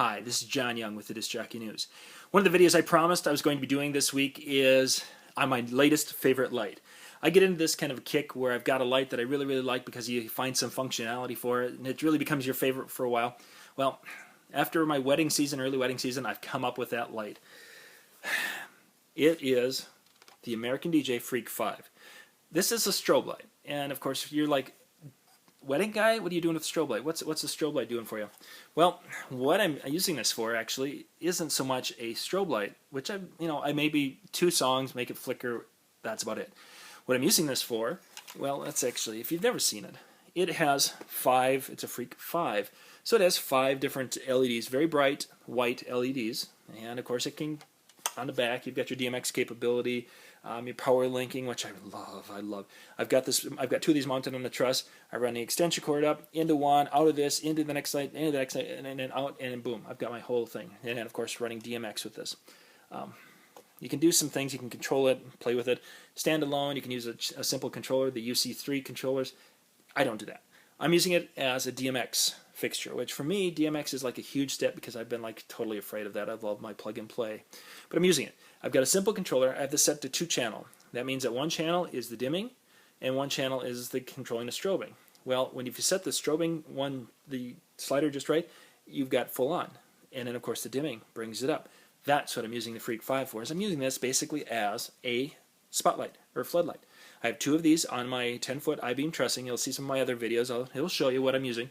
Hi, this is John Young with the Disc Jockey News. One of the videos I promised I was going to be doing this week is on my latest favorite light. I get into this kind of a kick where I've got a light that I really like because you find some functionality for it and it really becomes your favorite for a while. Well, after my wedding season, early wedding season, I've come up with that light. It is the American DJ Freq 5. This is a strobe light, and of course you're like, wedding guy, what are you doing with the strobe light? What's the strobe light doing for you? Well, what I'm using this for actually isn't so much a strobe light, which I maybe 2 songs make it flicker. That's about it. What I'm using this for, well, that's actually, if you've never seen it, it has 5. It's a Freq 5, so it has 5 different LEDs, very bright white LEDs, and of course it can. On the back, you've got your DMX capability, your power linking, which I love. I've got 2 of these mounted on the truss. I run the extension cord up into one, out of this, into the next light, into the next light, and then out, and then boom, I've got my whole thing. And then, of course, running DMX with this. You can do some things. You can control it, play with it. Standalone, you can use a simple controller, the UC3 controllers. I don't do that. I'm using it as a DMX fixture, which for me, DMX is like a huge step because I've been like totally afraid of that. I love my plug and play. But I'm using it. I've got a simple controller. I have this set to 2 channel. That means that one channel is the dimming and one channel is the controlling the strobing. Well, if you set the strobing the slider just right, you've got full on. And then of course the dimming brings it up. That's what I'm using the Freq 5 for. Is I'm using this basically as a spotlight or floodlight. I have 2 of these on my 10-foot I-beam trussing. You'll see some of my other videos. It'll show you what I'm using.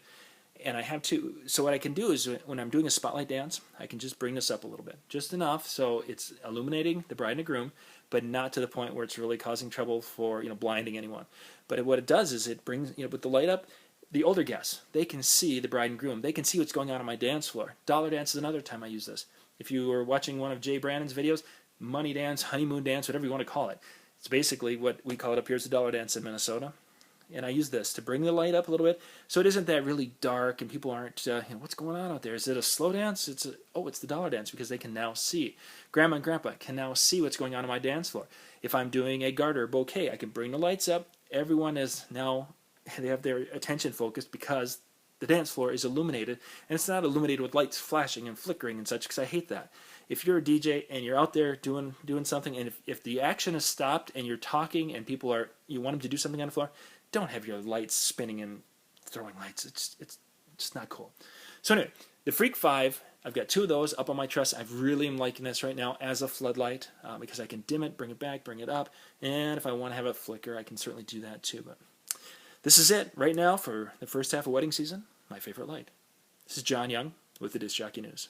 And I have 2. So what I can do is when I'm doing a spotlight dance, I can just bring this up a little bit. Just enough so it's illuminating the bride and the groom, but not to the point where it's really causing trouble for blinding anyone. But what it does is it brings, with the light up, the older guests, they can see the bride and groom. They can see what's going on my dance floor. Dollar dance is another time I use this. If you were watching one of Jay Brandon's videos, money dance, honeymoon dance, whatever you want to call it. It's basically what we call it up here is the dollar dance in Minnesota. And I use this to bring the light up a little bit so it isn't that really dark and people aren't, what's going on out there? Is it a slow dance? It's the dollar dance because they can now see. Grandma and Grandpa can now see what's going on my dance floor. If I'm doing a garter bouquet, I can bring the lights up. Everyone is now, they have their attention focused because the dance floor is illuminated, and it's not illuminated with lights flashing and flickering and such, because I hate that. If you're a DJ and you're out there doing something, and if the action is stopped and you're talking and you want them to do something on the floor, don't have your lights spinning and throwing lights. It's just not cool. So anyway, the Freq 5, I've got 2 of those up on my truss. I really am liking this right now as a floodlight because I can dim it, bring it back, bring it up, and if I want to have it flicker, I can certainly do that too. But this is it right now for the first half of wedding season, my favorite light. This is John Young with the Disc Jockey News.